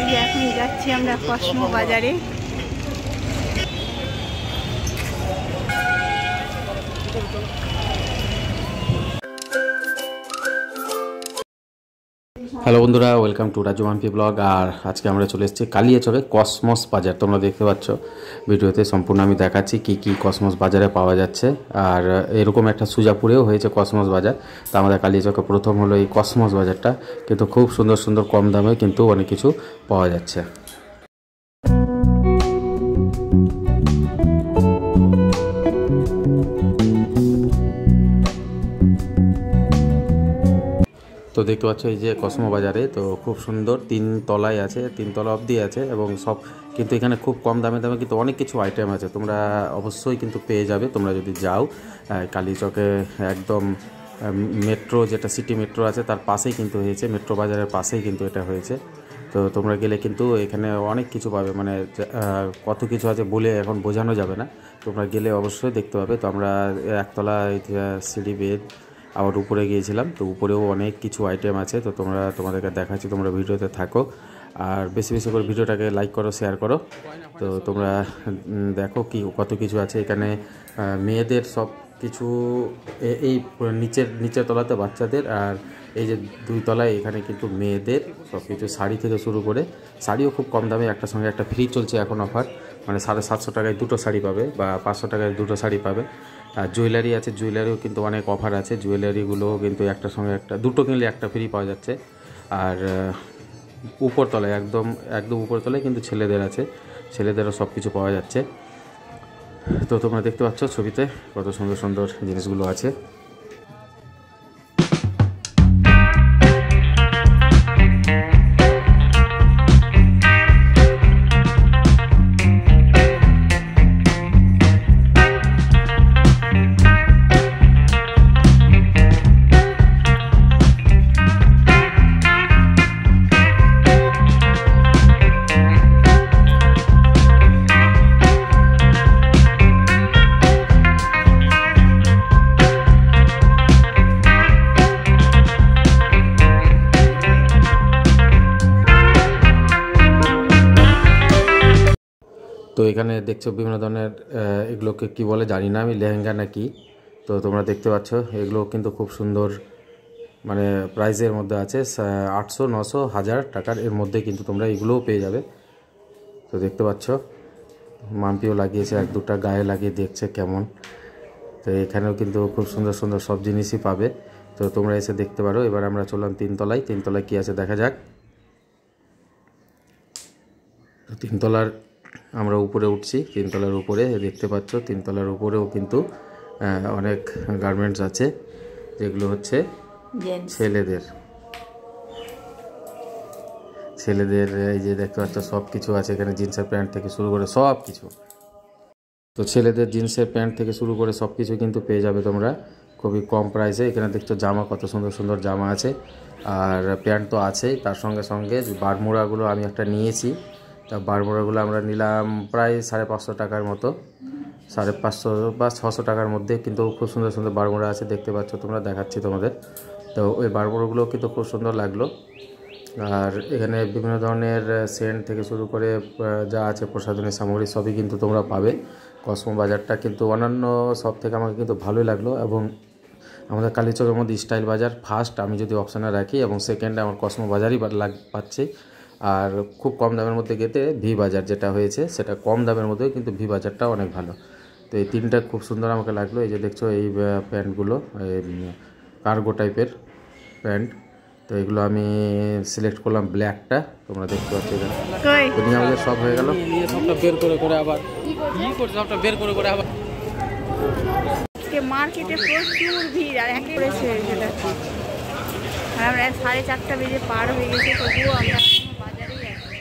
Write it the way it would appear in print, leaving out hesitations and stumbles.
এই যে এখন যাচ্ছি আমরা কসমো বাজারে। হ্যালো বন্ধুরা, welcome to Raju Mampi blog. আর আজকে আমরা চলে এসেছি কালিয়াচকে কসমস বাজার। তোমরা দেখতে পাচ্ছ ভিডিওতে সম্পূর্ণ আমি দেখাচ্ছি কি কি কসমস বাজারে পাওয়া যাচ্ছে। আর এরকম একটা সুজাপুরেও হয়েছে কসমস বাজার। তো আমাদের কালিয়াচকে প্রথম হলো এই কসমস বাজারটা, কিন্তু খুব সুন্দর সুন্দর কম দামে কিন্তু অনেক কিছু পাওয়া যাচ্ছে। তো দেখতে পাচ্ছ এই যে কসমো বাজারে, তো খুব সুন্দর 3 তলায় আছে, 3 তলা অবধি আছে এবং সব কিন্তু এখানে খুব কম দামে কিন্তু অনেক কিছু আইটেম আছে। তোমরা অবশ্যই কিন্তু পেয়ে যাবে তোমরা যদি যাও। কালীচকে একদম মেট্রো, যেটা সিটি মেট্রো আছে তার পাশেই কিন্তু হয়েছে, মেট্রো বাজারের পাশেই কিন্তু এটা হয়েছে। তো তোমরা গেলে কিন্তু এখানে অনেক কিছু পাবে, মানে কত কিছু আছে বলে এখন বোঝানো যাবে না। তোমরা গেলে অবশ্যই দেখতে পাবে। তো আমরা একতলা সিঁড়ি বেদ আবার উপরে গিয়েছিলাম, তো উপরেও অনেক কিছু আইটেম আছে। তো তোমাদেরকে দেখাচ্ছি, তোমরা ভিডিওতে থাকো আর বেশি বেশি করে ভিডিওটাকে লাইক করো, শেয়ার করো। তো তোমরা দেখো কি কত কিছু আছে এখানে। মেয়েদের সব কিছু এই নিচের তলাতে বাচ্চাদের, আর এই যে 2 তলায় এখানে কিন্তু মেয়েদের সব কিছু, শাড়ি থেকে শুরু করে, শাড়িও খুব কম দামে, একটার সঙ্গে একটা ফ্রি চলছে এখন অফার, মানে 750 টাকায় 2টো শাড়ি পাবে বা 500 টাকায় 2টো শাড়ি পাবে। আর জুয়েলারি আছে, জুয়েলারিও কিন্তু অনেক অফার আছে, জুয়েলারিগুলোও কিন্তু একটার সঙ্গে একটা, 2টো কিনলে একটা ফ্রি পাওয়া যাচ্ছে। আর উপরতলায় একদম উপরতলায় কিন্তু ছেলেদের আছে, ছেলেদেরও সব কিছু পাওয়া যাচ্ছে। তো তোমরা দেখতে পাচ্ছ ছবিতে কত সুন্দর সুন্দর জিনিসগুলো আছে। তো এখানে দেখছো বিভিন্ন ধরনের, এগুলোকে কি বলে জানি না আমি, লেহেঙ্গা নাকি। তো তোমরা দেখতে পাচ্ছ এগুলো কিন্তু খুব সুন্দর, মানে প্রাইসের মধ্যে আছে, 800, 900, 1000 টাকার এর মধ্যে কিন্তু তোমরা এগুলোও পেয়ে যাবে। তো দেখতে পাচ্ছ মাম্পিও লাগিয়েছে, 1-2টা গায়ে লাগিয়ে দেখছে কেমন। তো এখানেও কিন্তু খুব সুন্দর সুন্দর সব জিনিসই পাবে। তো তোমরা এসে দেখতে পারো। এবার আমরা চললাম 3 তলায়, 3 তলায় কী আছে দেখা যাক। তো 3 তলার আমরা উপরে উঠছি, 3 তলার উপরে দেখতে পাচ্ছ 3 তলার উপরেও কিন্তু অনেক গার্মেন্টস আছে, যেগুলো হচ্ছে ছেলেদের এই যে দেখতে পাচ্ছ সব কিছু আছে এখানে, জিন্সের প্যান্ট থেকে শুরু করে সব কিছু। তো ছেলেদের জিন্সের প্যান্ট থেকে শুরু করে সব কিছু কিন্তু পেয়ে যাবে তোমরা খুবই কম প্রাইসে। এখানে দেখছো জামা, কত সুন্দর সুন্দর জামা আছে, আর প্যান্ট তো আছেই, তার সঙ্গে সঙ্গে বারমুড়াগুলো আমি একটা নিয়েছি। তা বারমুড়াগুলো আমরা নিলাম প্রায় 550 টাকার মতো, 550 বা 600 টাকার মধ্যে, কিন্তু খুব সুন্দর সুন্দর বারমুড়া আছে দেখতে পাচ্ছ তোমরা, দেখাচ্ছি তোমাদের। তো ওই বারমুড়াগুলো কিন্তু খুব সুন্দর লাগলো। আর এখানে বিভিন্ন ধরনের সেন্ট থেকে শুরু করে যা আছে প্রসাধনী সামগ্রী সবই কিন্তু তোমরা পাবে। কসমো বাজারটা কিন্তু অন্যান্য সব থেকে আমাকে কিন্তু ভালোই লাগলো, এবং আমাদের কালীচকের মধ্যে স্টাইল বাজার ফার্স্ট আমি যদি অপশানে রাখি, এবং সেকেন্ডে আমার কসমো বাজারই পাচ্ছি। আর খুব কম দামের মধ্যে গেতে ভি বাজার যেটা হয়েছে, সেটা কম দামের মধ্যে কিন্তু ভি বাজারটা অনেক ভালো। তো এই 3টা খুব সুন্দর আমাকে লাগলো। এই যে দেখছো এই প্যান্টগুলো, কার্গো টাইপের প্যান্ট। তো এগুলো আমি সিলেক্ট করলাম ব্ল্যাকটা, তোমরা দেখতে পাচ্ছ। এখানে আমাদের সব হয়ে গেল, সবটা বের করে আবার সবটা বের করে আবার মার্কেটে প্রচুর ভিড়, আর একেবারে সেটা আর আমরা 4:30 বেজে পার হয়ে গেছে, তবুও আমরা বাজারেই আছি।